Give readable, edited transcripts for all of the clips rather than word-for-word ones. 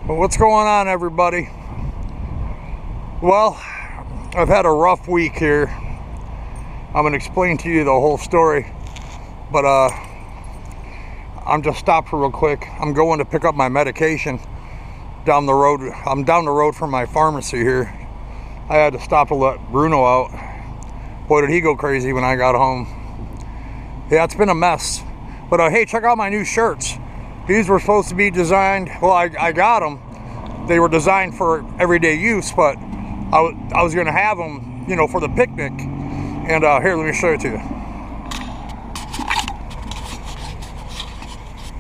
Well, what's going on, everybody? Well, I've had a rough week here. I'm going to explain to you the whole story, but I'm just stopped for real quick. I'm going to pick up my medication down the road. I'm down the road from my pharmacy here. I had to stop to let Bruno out. Boy, did he go crazy when I got home. Yeah, it's been a mess. But hey, check out my new shirts. These were supposed to be designed, well, I got them. They were designed for everyday use, but I was going to have them, you know, for the picnic. And here, let me show it to you.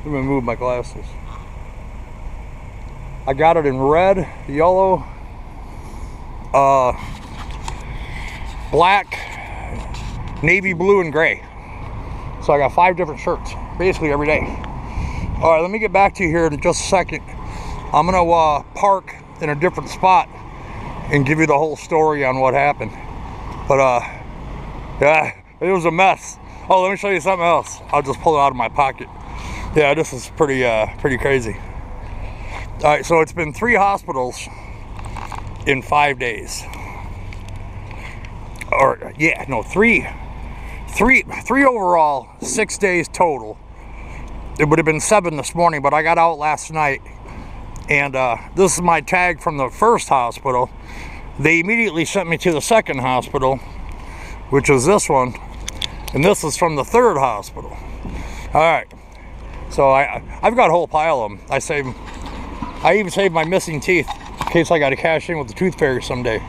Let me move my glasses. I got it in red, yellow, black, navy blue, and gray. So I got 5 different shirts, basically every day. All right, let me get back to you here in just a second. I'm gonna park in a different spot and give you the whole story on what happened. But yeah, it was a mess. Oh, let me show you something else. I'll just pull it out of my pocket. Yeah, this is pretty crazy. All right, so it's been 3 hospitals in 5 days. Or yeah, no, three overall, 6 days total. It would have been 7 this morning, but I got out last night, and this is my tag from the first hospital. They immediately sent me to the second hospital, which is this one, and this is from the third hospital. All right, so I've got a whole pile of them. I even saved my missing teeth in case I got to cash in with the tooth fairy someday.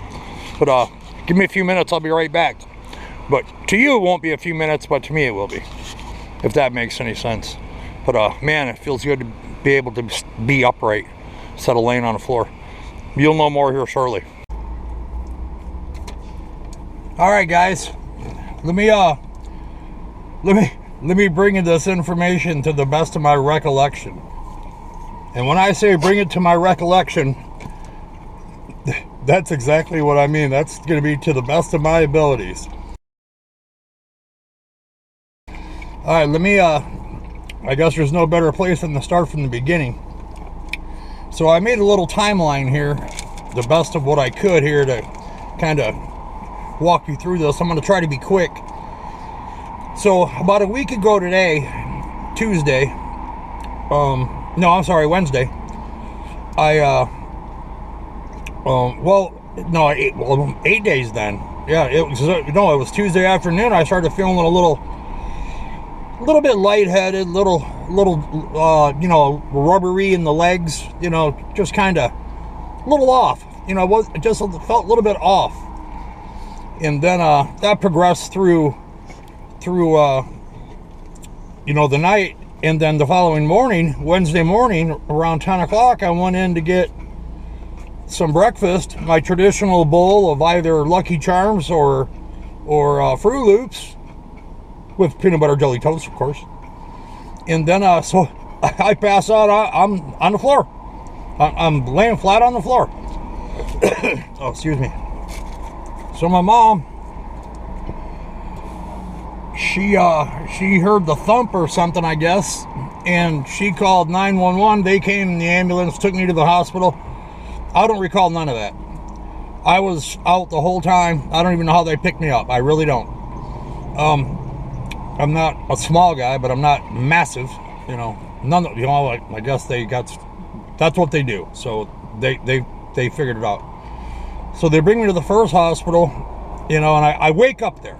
But give me a few minutes, I'll be right back. But to you, it won't be a few minutes, but to me, it will be, if that makes any sense. But man, it feels good to be able to be upright instead of laying on the floor. You'll know more here shortly. All right, guys, let me bring you this information to the best of my recollection. And when I say bring it to my recollection, that's exactly what I mean. That's going to be to the best of my abilities. All right, let me I guess there's no better place than to start from the beginning. So I made a little timeline here, the best of what I could here to kind of walk you through this. I'm going to try to be quick. So about a week ago today, Tuesday, no, I'm sorry, Wednesday, well, no, 8 days then. Yeah, it was Tuesday afternoon. I started feeling a little bit lightheaded, little you know, rubbery in the legs, you know, just kind of a little off, you know, just felt a little bit off. And then that progressed through you know, the night. And then the following morning, Wednesday morning, around 10 o'clock, I went in to get some breakfast, my traditional bowl of either Lucky Charms or Fruit Loops, with peanut butter jelly toast, of course. And then, so I pass out. I'm on the floor. I'm laying flat on the floor. Oh, excuse me. So my mom, she heard the thump or something, I guess, and she called 911. They came in the ambulance, took me to the hospital. I don't recall none of that. I was out the whole time. I don't even know how they picked me up. I really don't. I'm not a small guy, but I'm not massive, you know. I guess that's what they do. So they figured it out. So they bring me to the first hospital, you know, and I wake up there.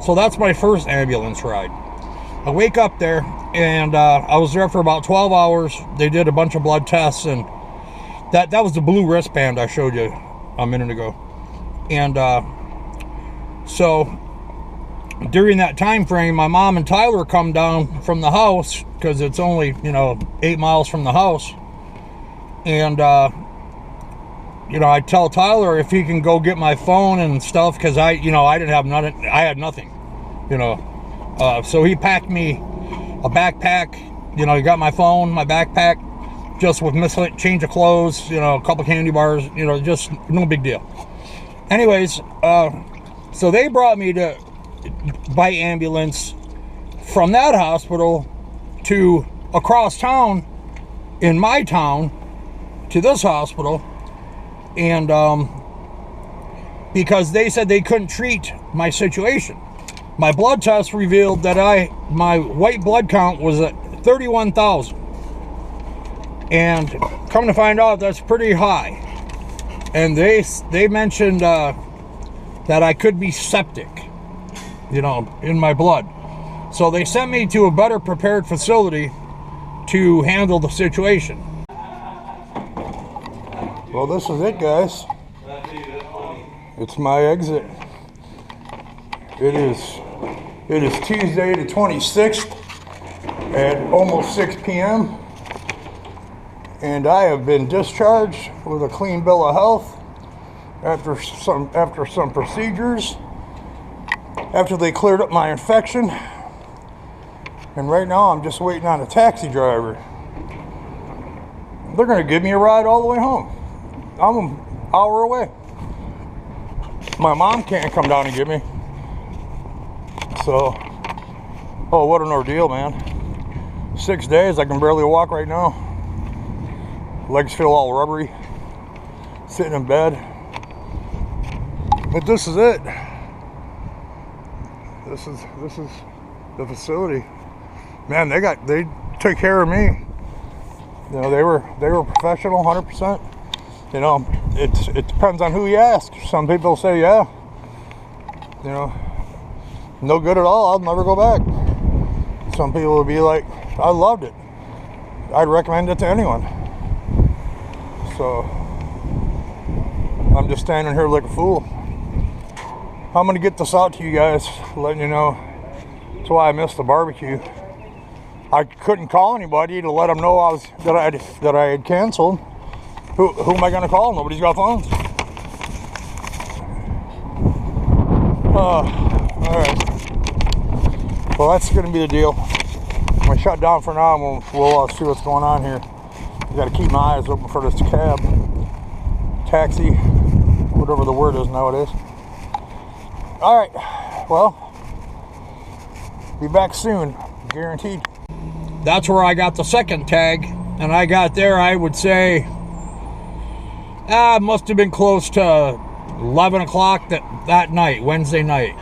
So that's my first ambulance ride. I wake up there, and I was there for about 12 hours. They did a bunch of blood tests, and that was the blue wristband I showed you a minute ago. And so during that time frame, my mom and Tyler come down from the house, because it's only, you know, 8 miles from the house. And you know, I tell Tyler if he can go get my phone and stuff, because I didn't have nothing. I had nothing, you know. So he packed me a backpack. You know, he got my phone, my backpack, just with change of clothes, you know, a couple candy bars, you know, just no big deal. Anyways, so they brought me by ambulance from that hospital to across town in my town to this hospital, and because they said they couldn't treat my situation. My blood test revealed that my white blood count was at 31,000, and come to find out, that's pretty high. And they mentioned that I could be septic, in my blood. So they sent me to a better prepared facility to handle the situation. Well, this is it, guys. It's my exit. It is Tuesday the 26th at almost 6 p.m. and I have been discharged with a clean bill of health after some procedures, after they cleared up my infection. And right now I'm just waiting on a taxi driver. They're going to give me a ride all the way home. I'm an hour away. My mom can't come down and get me. So, oh, what an ordeal, man. 6 days, I can barely walk right now. Legs feel all rubbery. Sitting in bed. But this is it. This is the facility. Man, they took care of me. They were professional, 100%. It depends on who you ask. Some people say, yeah, no good at all, I'll never go back. Some people will be like, I loved it. I'd recommend it to anyone. So, I'm just standing here like a fool. I'm going to get this out to you guys, letting you know. That's why I missed the barbecue. I couldn't call anybody to let them know that I had canceled. Who am I going to call? Nobody's got phones. All right. Well, that's going to be the deal. I'm going to shut down for now, and we'll see what's going on here. I got to keep my eyes open for this cab, taxi, whatever the word is nowadays. All right. Well, be back soon, guaranteed. That's where I got the second tag, and I got there, I would say, it must have been close to 11 o'clock that night, Wednesday night.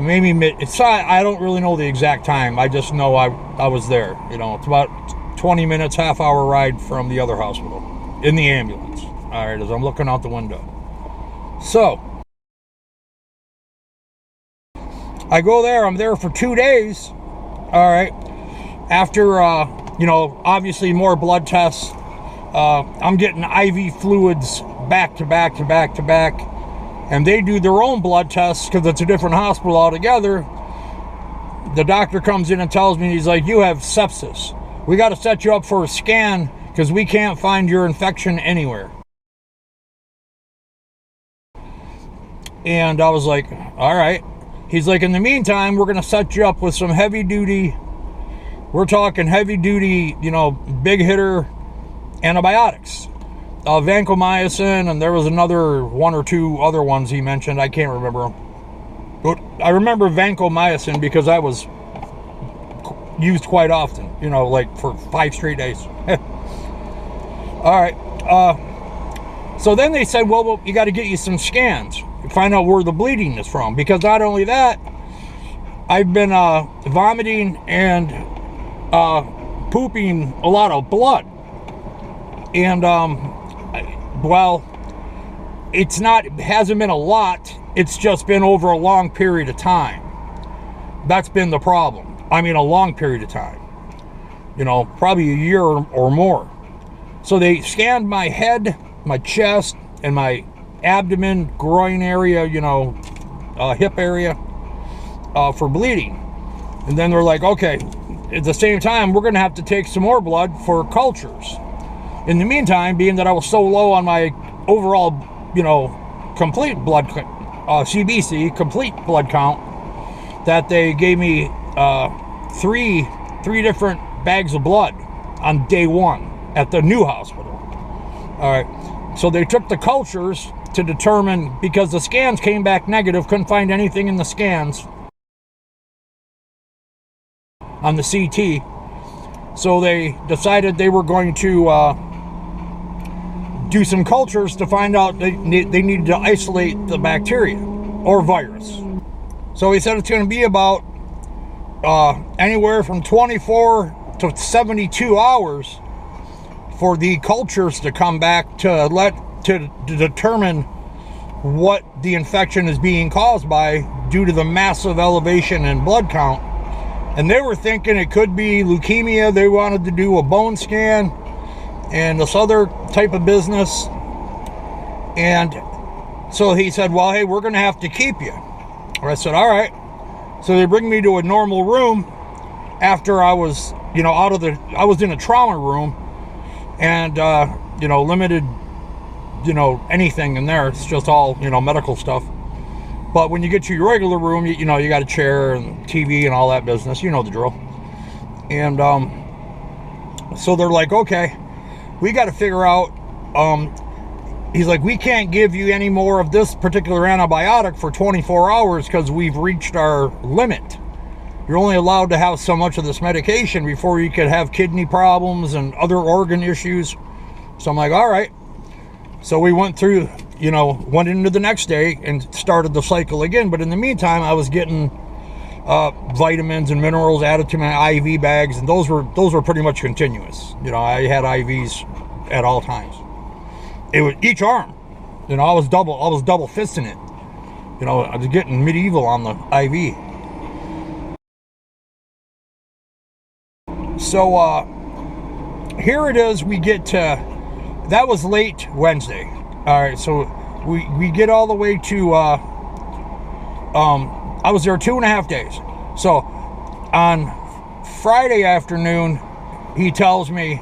Maybe I don't really know the exact time. I just know I was there. It's about 20 minutes, half-hour ride from the other hospital in the ambulance. All right, as I'm looking out the window. So, I go there. I'm there for 2 days. All right. After, obviously more blood tests. I'm getting IV fluids back to back to back to back. And they do their own blood tests because it's a different hospital altogether. The doctor comes in and tells me, he's like, you have sepsis. We got to set you up for a scan because we can't find your infection anywhere. And I was like, all right. He's like, in the meantime, we're going to set you up with some heavy duty, we're talking heavy duty, big hitter antibiotics. Vancomycin, and there was another one or two other ones he mentioned. I can't remember them. But I remember vancomycin because I was used quite often, like for 5 straight days. All right. So then they said, well, you got to get you some scans to find out where the bleeding is from. Because not only that, I've been vomiting and pooping a lot of blood. And, well, it hasn't been a lot. It's just been over a long period of time. That's been the problem. I mean, a long period of time. Probably a year or more. So they scanned my head, my chest, and my abdomen, groin area, hip area, for bleeding. And then they're like, okay, at the same time, we're going to have to take some more blood for cultures. In the meantime, being that I was so low on my overall, complete blood, CBC, complete blood count, that they gave me three different bags of blood on day 1 at the new hospital. All right. So they took the cultures to determine, because the scans came back negative, couldn't find anything in the scans on the CT. So they decided they were going to do some cultures to find out they needed to isolate the bacteria or virus. So he said it's going to be about anywhere from 24 to 72 hours for the cultures to come back to determine what the infection is being caused by due to the massive elevation in blood count. And they were thinking it could be leukemia. They wanted to do a bone scan and this other type of business. And so he said, well, hey, we're going to have to keep you. I said, all right. So they bring me to a normal room after I was, I was in a trauma room and, limited, anything in there. It's just all, medical stuff. But when you get to your regular room, you got a chair and TV and all that business. You know the drill. And so they're like, okay, we got to figure out, he's like, we can't give you any more of this particular antibiotic for 24 hours because we've reached our limit. You're only allowed to have so much of this medication before you could have kidney problems and other organ issues. So I'm like, all right. So we went through, went into the next day and started the cycle again. But in the meantime, I was getting vitamins and minerals added to my IV bags, and those were pretty much continuous. I had IVs at all times. It was each arm. I was double fisting it. I was getting medieval on the IV. So here it is. We get to, that was late Wednesday. All right, so we get all the way to I was there 2.5 days. So on Friday afternoon, he tells me,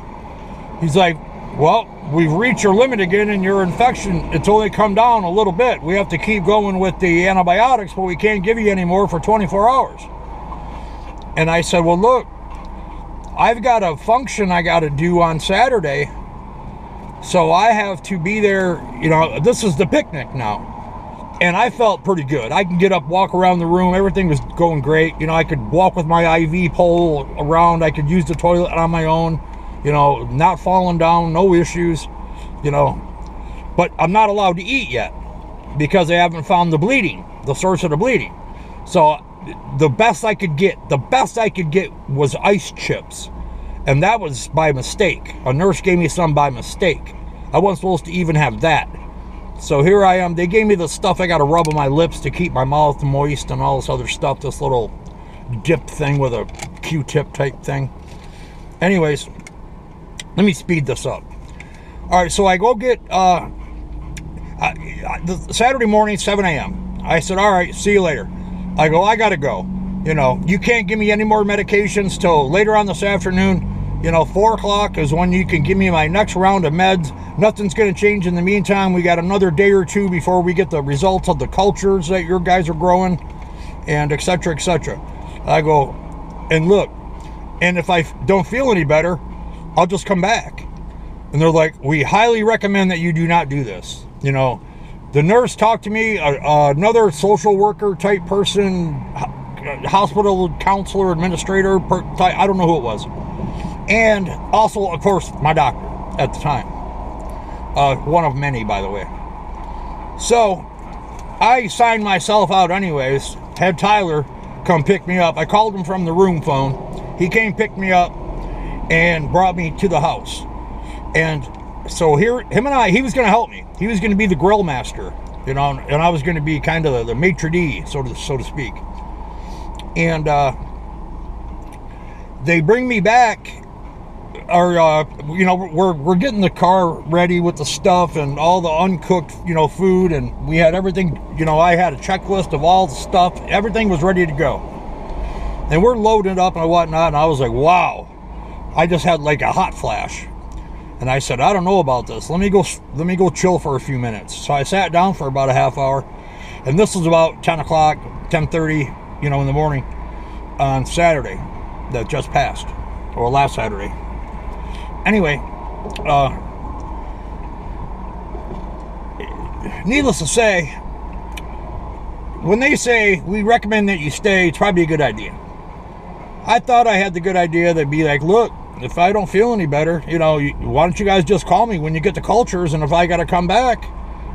he's like, well, we've reached your limit again in your infection. It's only come down a little bit. We have to keep going with the antibiotics, but we can't give you any more for 24 hours. And I said, well, look, I've got a function I got to do on Saturday. So I have to be there, this is the picnic now. And I felt pretty good. I can get up, walk around the room. Everything was going great. I could walk with my IV pole around. I could use the toilet on my own, not falling down, no issues, But I'm not allowed to eat yet because they haven't found the source of the bleeding. So the best I could get was ice chips. And that was by mistake. A nurse gave me some by mistake. I wasn't supposed to even have that. So here I am. They gave me the stuff I got to rub on my lips to keep my mouth moist and all this other stuff. This little dip thing with a Q-tip type thing. Anyways, let me speed this up. All right, so I go get Saturday morning, 7 a.m. I said, all right, see you later. I go, I got to go. You can't give me any more medications till later on this afternoon. 4 o'clock is when you can give me my next round of meds. Nothing's going to change in the meantime. We got another day or two before we get the results of the cultures that your guys are growing, and et cetera, et cetera. I go, and look, and if I don't feel any better, I'll just come back. And they're like, we highly recommend that you do not do this. The nurse talked to me, another social worker type person, hospital counselor, administrator, I don't know who it was. And also, of course, my doctor at the time. One of many, by the way. So, I signed myself out anyways, had Tyler come pick me up. I called him from the room phone. He came, picked me up, and brought me to the house. And so him and I, he was going to help me. He was going to be the grill master, and I was going to be kind of the maitre d', so to speak. And they bring me back, or we're getting the car ready with the stuff and all the uncooked food, and we had everything. I had a checklist of all the stuff. Everything was ready to go, and we're loaded up and whatnot. And I was like, wow, I just had like a hot flash. And I said, I don't know about this. Let me go chill for a few minutes. So I sat down for about a half hour, and this was about 10 o'clock, 10:30, in the morning on Saturday that just passed, or last Saturday. Anyway, needless to say, when they say we recommend that you stay, it's probably a good idea. I thought I had the good idea. They'd be like, look, if I don't feel any better, you know, why don't you guys just call me when you get the cultures, and if I got to come back,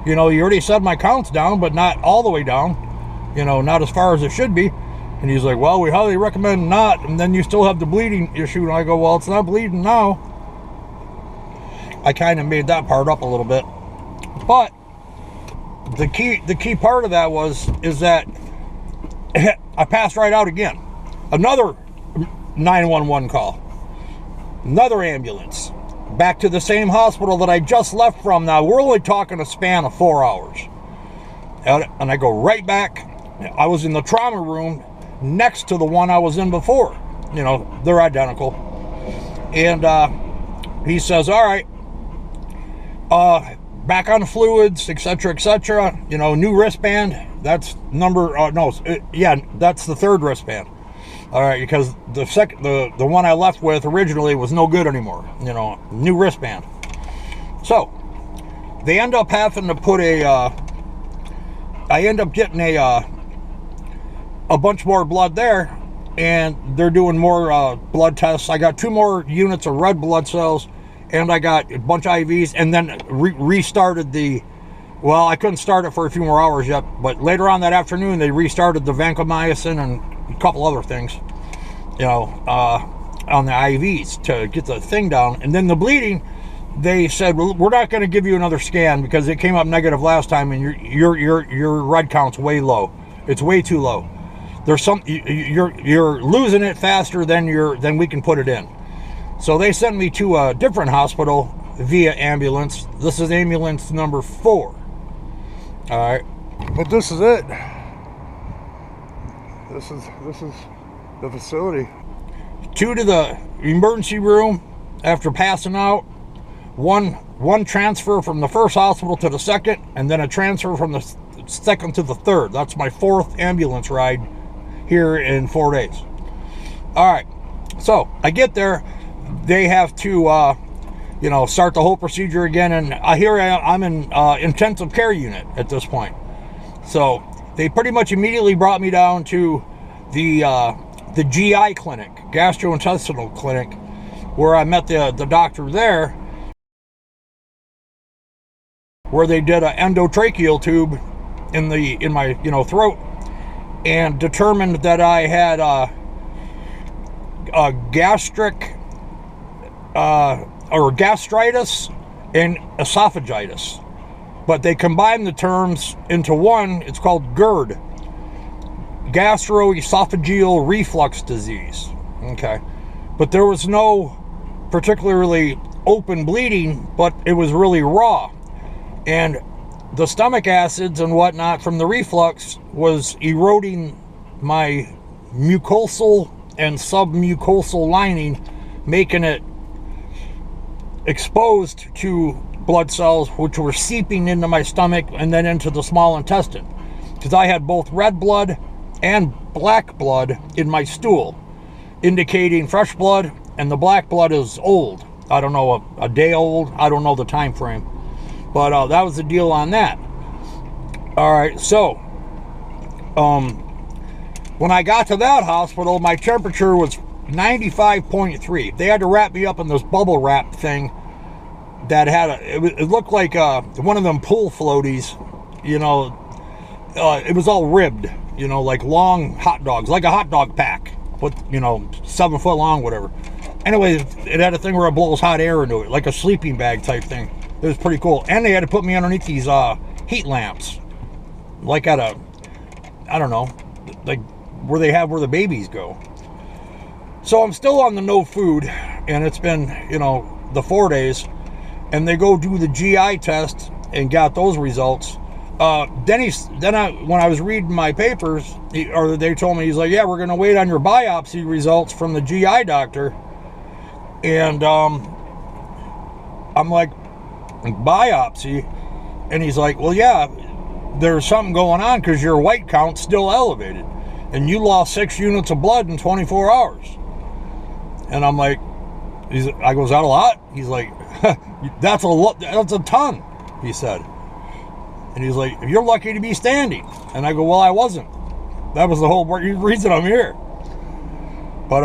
you know, you already said my count's down, but not all the way down, you know, not as far as it should be. And he's like, well, we highly recommend not, and then you still have the bleeding issue. And I go, well, it's not bleeding now. I kind of made that part up a little bit. But the key part of that is that I passed right out again. Another 911 call. Another ambulance. Back to the same hospital that I just left from. Now, we're only talking a span of 4 hours. And I go right back. I was in the trauma room next to the one I was in before. You know, they're identical. And he says, all right, back on fluids, etc., you know, new wristband. That's that's the third wristband. All right, because the one I left with originally was no good anymore. You know, new wristband. So they end up having to put I end up getting a bunch more blood there, and they're doing more blood tests. I got 2 more units of red blood cells, and I got a bunch of IVs, and then restarted I couldn't start it for a few more hours yet, but later on that afternoon, they restarted the vancomycin and a couple other things, you know, on the IVs to get the thing down. And then the bleeding, they said, well, we're not going to give you another scan because it came up negative last time, and your red count's way low. It's way too low. There's you're losing it faster than we can put it in. So they sent me to a different hospital via ambulance. This is ambulance number 4. All right, but this is it. This is the facility. 2 to the emergency room after passing out. One transfer from the first hospital to the second, and then a transfer from the second to the third. That's my 4th ambulance ride here in 4 days. All right, so I get there. They have to, you know, start the whole procedure again, and I'm in intensive care unit at this point. So they pretty much immediately brought me down to the GI clinic, gastrointestinal clinic, where I met the doctor there, where they did an endotracheal tube in my, you know, throat, and determined that I had a gastric or gastritis and esophagitis, but they combined the terms into one. It's called GERD, gastroesophageal reflux disease. Okay, but there was no particularly open bleeding, but it was really raw, and the stomach acids and whatnot from the reflux was eroding my mucosal and submucosal lining, making it exposed to blood cells which were seeping into my stomach and then into the small intestine, because I had both red blood and black blood in my stool, indicating fresh blood, and the black blood is old. I don't know, a day old. I don't know the time frame, but that was the deal on that. All right, so when I got to that hospital, my temperature was 95.3. They had to wrap me up in this bubble wrap thing that had it looked like one of them pool floaties, you know. It was all ribbed, you know, like long hot dogs, like a hot dog pack, but, you know, 7 foot long, whatever. Anyway, it had a thing where it blows hot air into it, like a sleeping bag type thing. It was pretty cool. And they had to put me underneath these heat lamps, like at a, I don't know, like where they have where the babies go. So I'm still on the no food, and it's been, you know, the 4 days, and they go do the GI test and got those results. When I was reading my papers, they told me, he's like, yeah, we're going to wait on your biopsy results from the GI doctor. And I'm like, biopsy? And he's like, well, yeah, there's something going on because your white count's still elevated, and you lost 6 units of blood in 24 hours. And I'm like, I go, is that a lot? He's like, that's a ton, he said. And he's like, you're lucky to be standing. And I go, well, I wasn't. That was the whole reason I'm here. But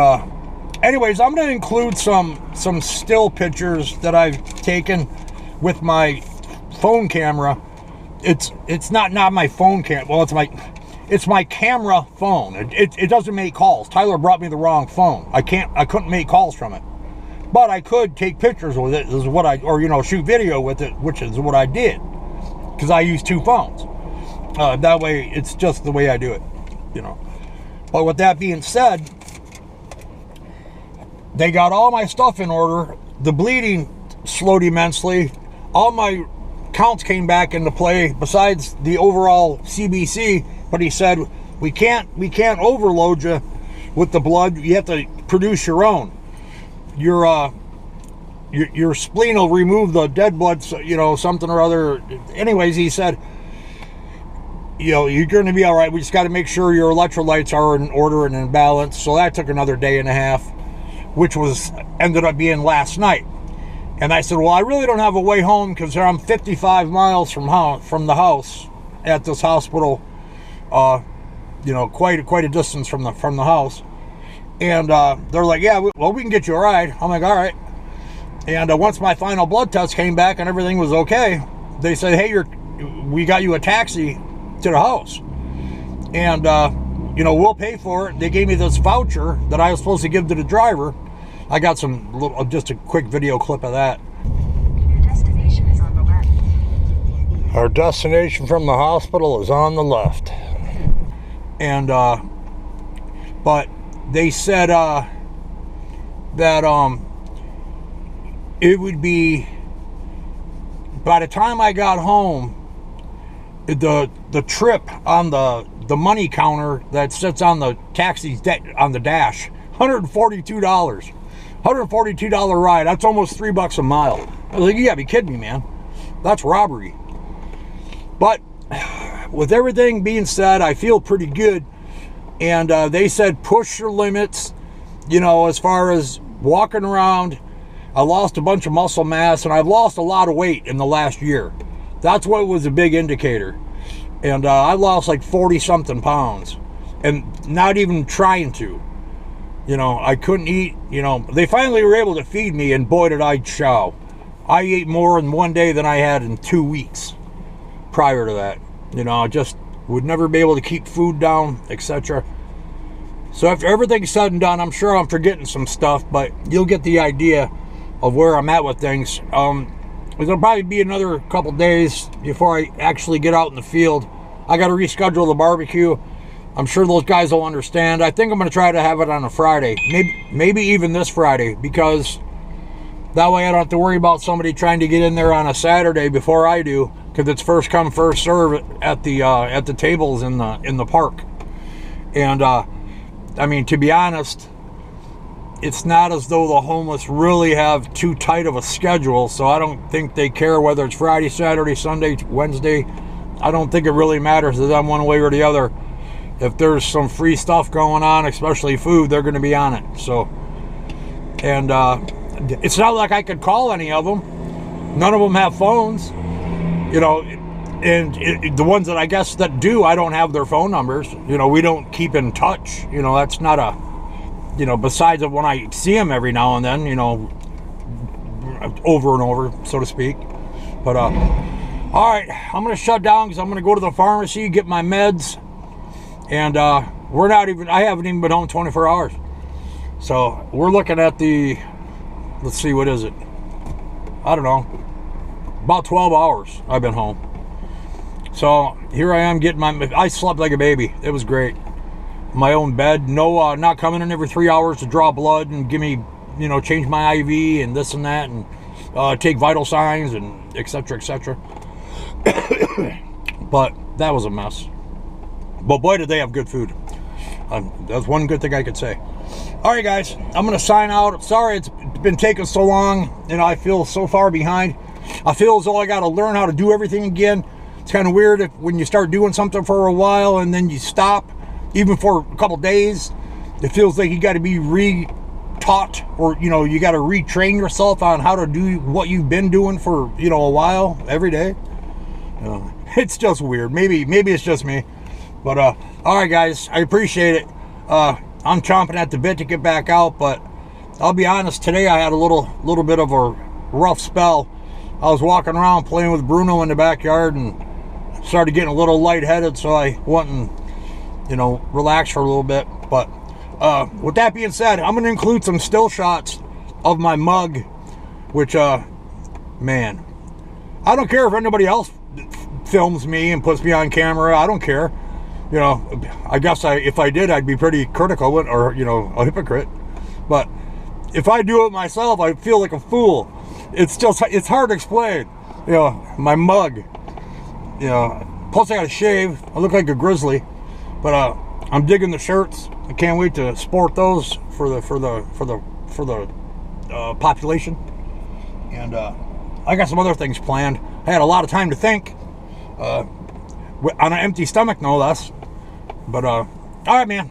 anyways, I'm going to include some still pictures that I've taken with my phone camera. It's not my phone cam. Well, it's my camera phone. It doesn't make calls. Tyler brought me the wrong phone. I couldn't make calls from it, but I could take pictures with it. Is what shoot video with it, which is what I did, because I use two phones. That way, it's just the way I do it, But with that being said, they got all my stuff in order. The bleeding slowed immensely. All my counts came back into play besides the overall CBC. But he said, we can't overload you with the blood. You have to produce your own. Your spleen will remove the dead blood, something or other. Anyways, he said, you're going to be all right. We just got to make sure your electrolytes are in order and in balance. So that took another day and a half, which ended up being last night. And I said, well, I really don't have a way home because I'm 55 miles from the house at this hospital. Quite a distance from the house. And they're like, yeah, we can get you a ride. I'm like, all right. And once my final blood test came back and everything was okay, they said, hey, we got you a taxi to the house. And, we'll pay for it. They gave me this voucher that I was supposed to give to the driver. I got just a quick video clip of that. Your destination is on the left. Our destination from the hospital is on the left. And, but they said, that, it would be, by the time I got home, the trip on the money counter that sits on the taxi's on the dash, $142. $142 ride. That's almost $3 a mile. I was like, you gotta be kidding me, man. That's robbery. But with everything being said, I feel pretty good. And they said push your limits, as far as walking around. I lost a bunch of muscle mass, and I've lost a lot of weight in the last year. That's what was a big indicator. And I lost like 40-something pounds, and not even trying to. I couldn't eat. They finally were able to feed me, and boy, did I chow. I ate more in one day than I had in 2 weeks prior to that. I just would never be able to keep food down, etc. So after everything's said and done, I'm sure I'm forgetting some stuff, but you'll get the idea of where I'm at with things. It'll probably be another couple days before I actually get out in the field. I got to reschedule the barbecue. I'm sure those guys will understand. I think I'm going to try to have it on a Friday, maybe even this Friday, because that way I don't have to worry about somebody trying to get in there on a Saturday before I do, because it's first come first serve at the tables in the park. And to be honest, it's not as though the homeless really have too tight of a schedule, so I don't think they care whether it's Friday, Saturday, Sunday, Wednesday. I don't think it really matters to them one way or the other. If there's some free stuff going on, especially food, they're going to be on it. So, and it's not like I could call any of them. None of them have phones, and the ones that I guess that do, I don't have their phone numbers. We don't keep in touch. That's not a, besides of when I see them every now and then, over and over, so to speak. But, all right, I'm going to shut down because I'm going to go to the pharmacy, get my meds. And I haven't even been home 24 hours. So we're looking at let's see, what is it? I don't know. About 12 hours I've been home. So here I am getting I slept like a baby. It was great. My own bed. No, not coming in every 3 hours to draw blood and give me, change my IV and this and that and take vital signs and et cetera, et cetera. But that was a mess. But boy, did they have good food. That's one good thing I could say. All right, guys, I'm going to sign out. Sorry it's been taking so long. I feel so far behind. I feel as though I got to learn how to do everything again. It's kind of weird when you start doing something for a while and then you stop, even for a couple days. It feels like you got to be re-taught, or, you got to retrain yourself on how to do what you've been doing for, a while, every day. It's just weird. Maybe it's just me. But, all right, guys, I appreciate it. I'm chomping at the bit to get back out, but I'll be honest, today I had a little bit of a rough spell. I was walking around playing with Bruno in the backyard and started getting a little lightheaded, so I went and, you know, relaxed for a little bit. But with that being said, I'm going to include some still shots of my mug, which, man, I don't care if anybody else films me and puts me on camera. I don't care. You know, I guess if I did, I'd be pretty critical or, you know, a hypocrite. But if I do it myself, I feel like a fool. It's hard to explain. You know, my mug. You know, plus I got to shave. I look like a grizzly. But I'm digging the shirts. I can't wait to sport those for the population. And I got some other things planned. I had a lot of time to think. On an empty stomach, no less. But all right, man.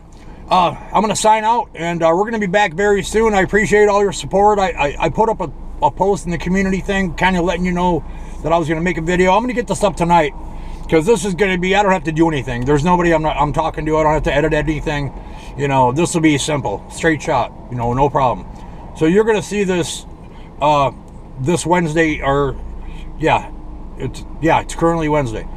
I'm gonna sign out, and we're gonna be back very soon. I appreciate all your support. I put up a post in the community thing, kind of letting you know that I was gonna make a video. I'm gonna get this up tonight because this is gonna be. I don't have to do anything. There's nobody I'm talking to. I don't have to edit anything. You know, this will be simple, straight shot. You know, no problem. So you're gonna see this this Wednesday, or it's currently Wednesday.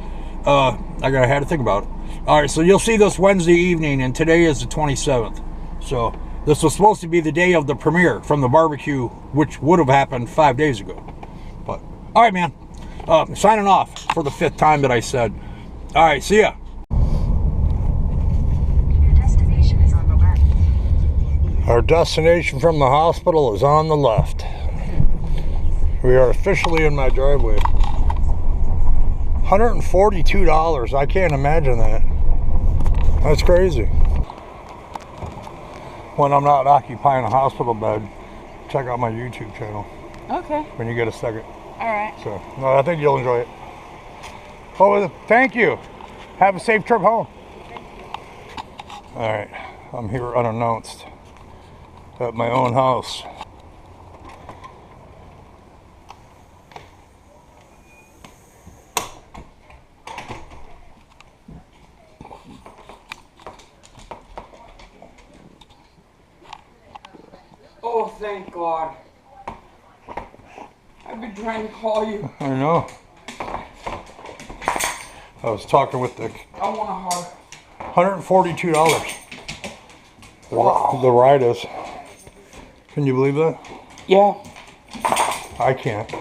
I had to think about it. All right, so you'll see this Wednesday evening, and today is the 27th. So this was supposed to be the day of the premiere from the barbecue, which would have happened 5 days ago. But all right, man. Signing off for the 5th time that I said. All right, see ya. Your destination is on the left. Our destination from the hospital is on the left. We are officially in my driveway. $142. I can't imagine that. That's crazy. When I'm not occupying a hospital bed, check out my YouTube channel. Okay. When you get a second. All right. So, no, I think you'll enjoy it. Oh, thank you. Have a safe trip home. All right. I'm here unannounced at my own house. Oh, thank God. I've been trying to call you. I know. I was talking with the I want a hug. $142. Wow. The ride is. Can you believe that? Yeah. I can't.